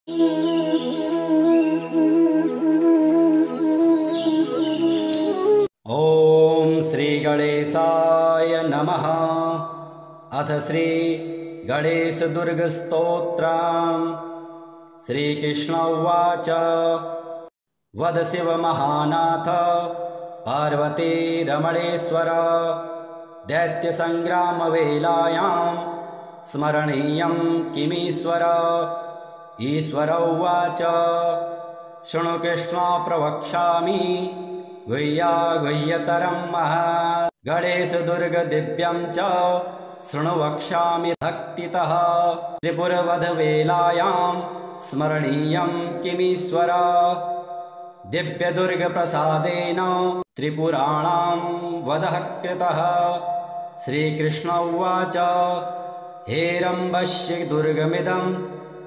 ॐ श्री गणेशाय नमः। अथ श्री गणेश दुर्ग स्तोत्रम्। श्रीकृष्ण उवाच। वद शिव महानाथ पार्वती रमणेश्वर दैत्य संग्राम वेलायां स्मरणीयं किमीश्वर। ईश्वर उवाच। शृणु कृष्ण प्रवक्ष्यामि गुह्यागुह्यतरं महत्। गणेश दुर्ग दिव्यं च शृणु वक्ष्यामि भक्तितः। त्रिपुरवध वेलायां स्मरणीयं किमीश्वर। दिव्य दुर्ग प्रसादेन त्रिपुराणां वधः कृतः। श्रीकृष्ण उवाच। हेरम्बस्य दुर्गमिदं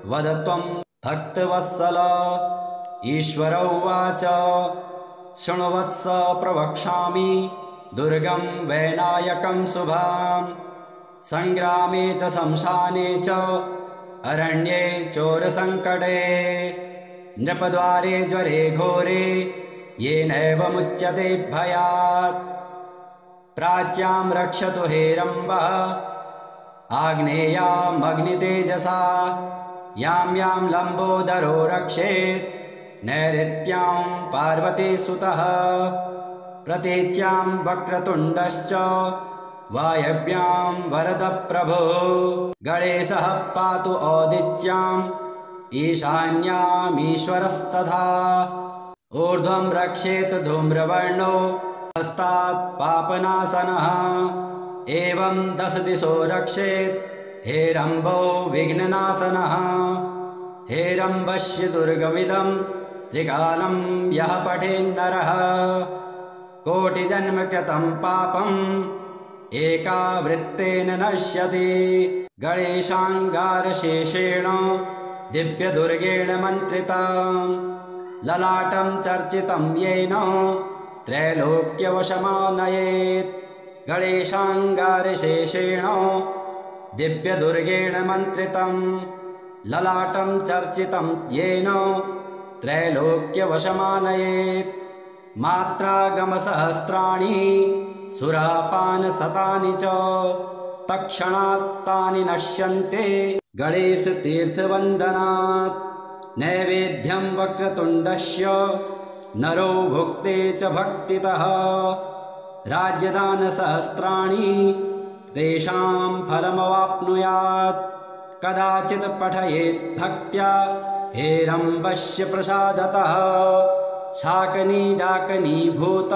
वद त्वं भक्तवत्सल। ईश्वर उवाच। शृणु वत्स प्रवक्ष्यामि दुर्गं वैनायकं शुभं। संग्रामे च शमशाने च अरण्ये चोरसङ्कटे नृपद्वारे ज्वरे घोरे येनैव मुच्यते भयात्। प्राच्यां रक्षतु हेरम्बः आग्नेयामग्नितेजसा। यां यां लम्बोदरो रक्षेत् नैऋत्यां पार्वतीसुतः। प्रतीच्यां वक्रतुण्डश्च वायव्यां वरदप्रभो। गणेशः पातु औदिच्याम् ईशान्यामीश्वरस्तथा। ऊर्ध्वं रक्षेत् धूम्रवर्णो हस्तात् पापनाशनः। एवं 10 दिशो रक्षेत् हेरम्बो विघ्ननाशनः। हेरम्बस्य दुर्गमिदं त्रिकालं यः पठेन्नरः कोटिजन्मकृतं पापं एकावृत्तेन नश्यति। गणेशाङ्गारशेषेण दिव्यदुर्गेण मन्त्रितं ललाटं चर्चितं येन त्रैलोक्यवशमानयेत्। गणेशाङ्गारशेषेण दिव्यदुर्गेण मन्त्रितं ललाटं चर्चितं येन त्रैलोक्यवशमानयेत्। मात्रागमसहस्राणि सुरापानशतानि च तत्क्षणात् तानि नश्यन्ते गणेशतीर्थवन्दनात्। नैवेद्यं वक्रतुण्डस्य नरो भुक्ते च भक्तितः। राज्यदानसहस्राणि तेषां फलमवाप्नुयात्। कदाचित् पठयेत् भक्त्या हेरम्बस्य प्रसादतः। शाकनी डाकनी भूत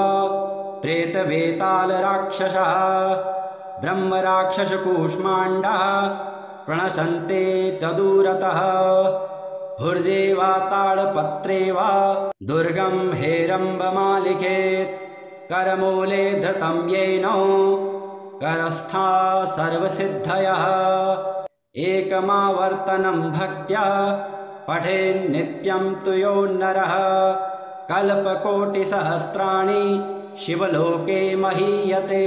प्रेतवेतालराक्षसः ब्रह्मराक्षसकूष्माण्डः प्रणशन्ते च दूरतः। भुर्जे वा ताडपत्रे वा दुर्गं हेरम्बमालिखेत्। करमूले धृतं येन करस्था सर्वसिद्धयः। एकमावर्तनं भक्त्या पठेन्नित्यं तु यो नरः। कल्पकोटिसहस्राणि शिवलोके महीयते।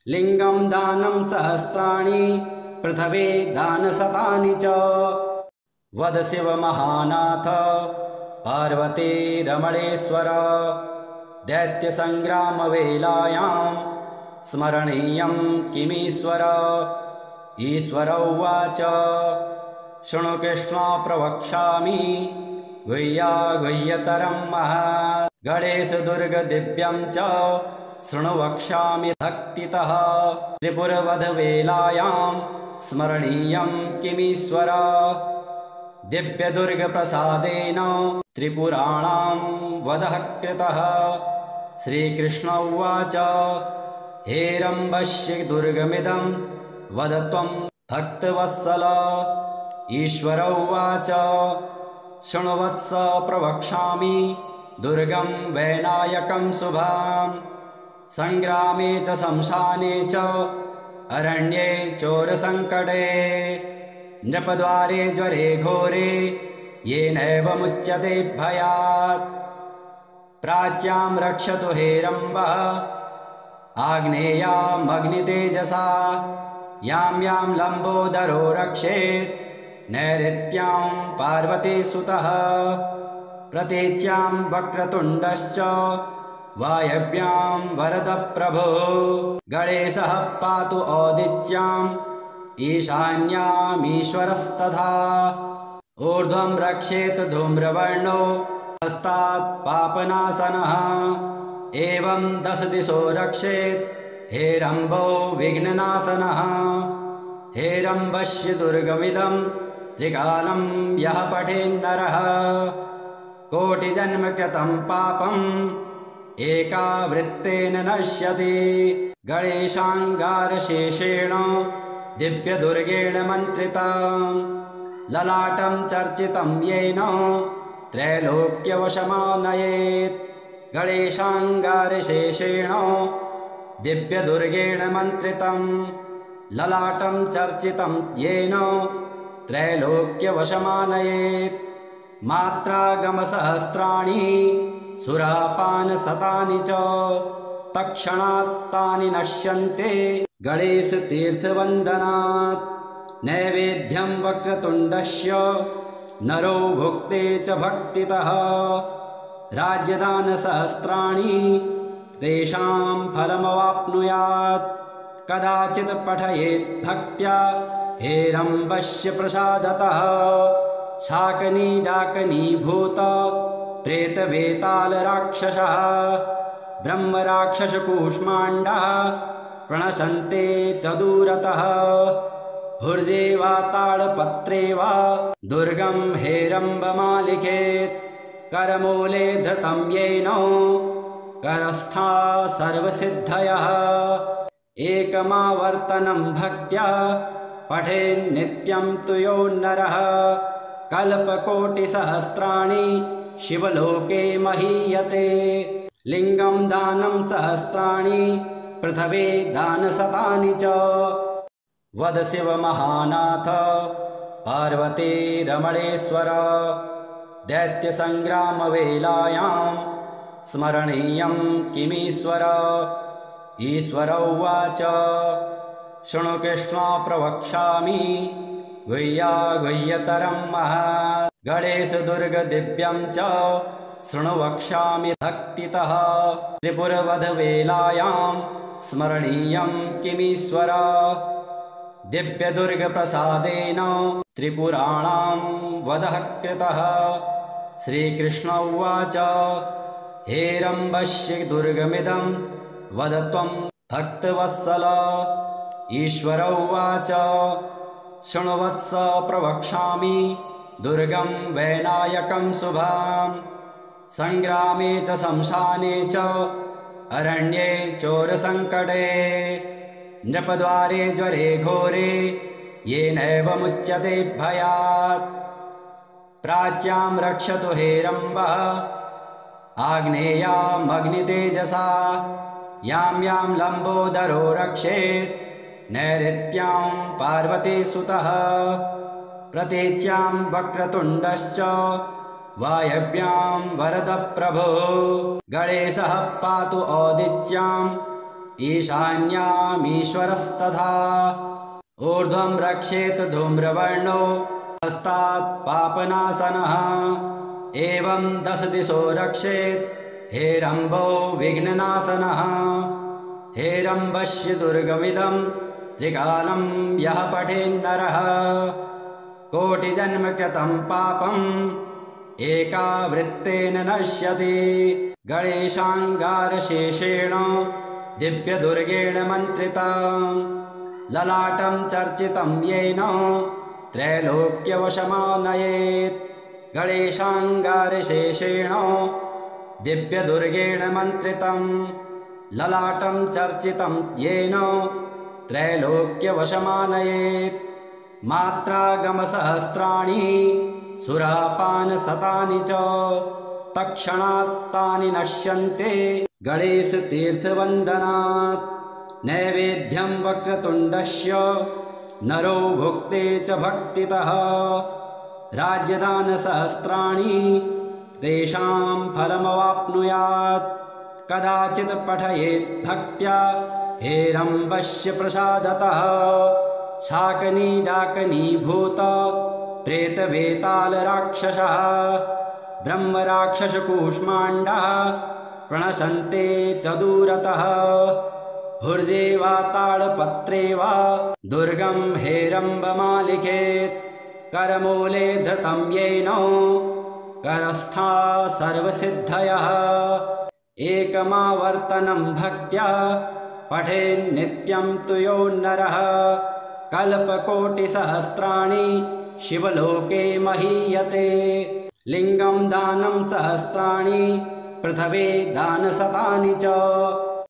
लिङ्गं दानं सहस्राणि पृथ्वी दानशतानि च। वद शिव महानाथ पार्वती रमणेश्वर दैत्य संग्राम वेलायां स्मरणीयं किमीश्वर। ईश्वर उवाच। शृणु कृष्ण प्रवक्ष्यामि गुह्यागुह्यतरं महत्। गणेश दुर्ग दिव्यं च शृणु वक्ष्यामि भक्तितः। त्रिपुरवध वेलायां स्मरणीयं किमीश्वर। दिव्य दुर्ग प्रसादेन त्रिपुराणां वधः कृतः। श्रीकृष्ण उवाच। हेरम्बस्य दुर्गमिदं वद त्वं भक्तवत्सल। ईश्वर उवाच। शृणु वत्स प्रवक्ष्यामि दुर्गं वैनायकं शुभं। संग्रामे च शमशाने च अरण्ये चोरसङ्कटे नृपद्वारे ज्वरे घोरे येनैव मुच्यते भयात्। प्राच्यां रक्षतु हेरम्बः आग्नेयामग्नितेजसा। यां यां लम्बोदरो रक्षेत् नैऋत्यां पार्वतीसुतः प्रतीच्यां वक्रतुण्डश्च वायव्यां वरदप्रभो गणेशः पातु औदिच्याम् ईशान्यामीश्वरस्तथा ऊर्ध्वं रक्षेत धूम्रवर्णो हस्तात् पापनाशनः एवं 10 दिशो रक्षेत् हेरम्बो विघ्ननाशनः हेरम्बस्य दुर्गमिदं त्रिकालं यः पठेन्नरः कोटिजन्मकृतं पापम् एकावृत्तेन नश्यति गणेशाङ्गारशेषेण दिव्यदुर्गेण मन्त्रितं ललाटं चर्चितं येन त्रैलोक्यवशमानयेत् गणेशाङ्गारशेषेण दिव्यदुर्गेण मन्त्रितं ललाटं चर्चितं येन त्रैलोक्यवशमानयेत् मात्रागमसहस्राणि सुरापानशतानि च तत्क्षणात् तानि नश्यन्ते गणेशतीर्थवन्दनात् नैवेद्यं वक्रतुण्डस्य नरो भुक्ते च भक्तितः राज्यदानसहस्राणि तेषां फलमवाप्नुयात् कदाचित् पठयेत् भक्त्या हेरम्बस्य प्रसादतः शाकनी डाकनीभूत प्रेतवेतालराक्षसः ब्रह्मराक्षसकूष्माण्डः प्रणशन्ते च दूरतः भुर्जे वा ताडपत्रे वा दुर्गं हेरम्बमालिखेत् करमूले धृतं येन करस्था सर्वसिद्धयः एकमावर्तनं भक्त्या पठेन्नित्यं तु यो नरः कल्पकोटिसहस्राणि शिवलोके महीयते लिङ्गं दानं सहस्राणि पृथ्वे दानशतानि च वद शिव महानाथ पार्वती रमणेश्वर दैत्यसङ्ग्रामवेलायां स्मरणीयं किमीश्वर ईश्वर उवाच शृणु कृष्ण प्रवक्ष्यामि गुह्यागुह्यतरं महत् गणेशदुर्गदिव्यं च शृणु वक्ष्यामि भक्तितः त्रिपुरवधवेलायां स्मरणीयं किमीश्वर दिव्यदुर्गप्रसादेन त्रिपुराणां वधः कृतः श्रीकृष्ण उवाच हेरम्बस्य दुर्गमिदं वद त्वं भक्तवत्सल ईश्वर उवाच शृणु वत्स प्रवक्ष्यामि दुर्गं वैनायकं शुभां संग्रामे च शमशाने च अरण्ये चोरसङ्कटे नृपद्वारे ज्वरे घोरे येनैव मुच्यते भयात् प्राच्यां रक्षतु हेरम्बः आग्नेयामग्नितेजसा यां यां लम्बोदरो रक्षेत् नैऋत्यां पार्वतीसुतः प्रतीच्यां वक्रतुण्डश्च वायव्यां वरदप्रभो गणेशः पातु औदिच्याम् ईशान्यामीश्वरस्तथा ऊर्ध्वं रक्षेत धूम्रवर्णो हस्तात् पापनाशनः एवं 10 दिशो रक्षेत् हेरम्बो विघ्ननाशनः हेरम्बस्य दुर्गमिदं त्रिकालं यः पठेन्नरः कोटिजन्मकृतं पापम् एकावृत्तेन नश्यति गणेशाङ्गारशेषेण दिव्यदुर्गेण मन्त्रितं ललाटं चर्चितं येन त्रैलोक्यवशमानयेत् गणेशाङ्गारशेषेण दिव्यदुर्गेण मन्त्रितं ललाटं चर्चितं येन त्रैलोक्यवशमानयेत् मात्रागमसहस्राणि सुरापानशतानि च तत्क्षणात् तानि नश्यन्ते गणेशतीर्थवन्दनात् नैवेद्यं वक्रतुण्डस्य नरो भुक्ते च भक्तितः राज्यदानसहस्राणि तेषां फलमवाप्नुयात् कदाचित् पठयेत् भक्त्या हेरम्बस्य प्रसादतः शाकनी डाकनीभूत प्रेतवेतालराक्षसः ब्रह्मराक्षसकूष्माण्डः प्रणशन्ते च दूरतः हुर्जे वा ताडपत्रे वा दुर्गं हेरम्बमालिखेत् करमूले धृतं येन करस्था सर्वसिद्धयः एकमावर्तनं भक्त्या पठेन्नित्यं तु यो नरः कल्पकोटिसहस्राणि शिवलोके महीयते लिङ्गं दानं सहस्राणि पृथ्वी दानशतानि च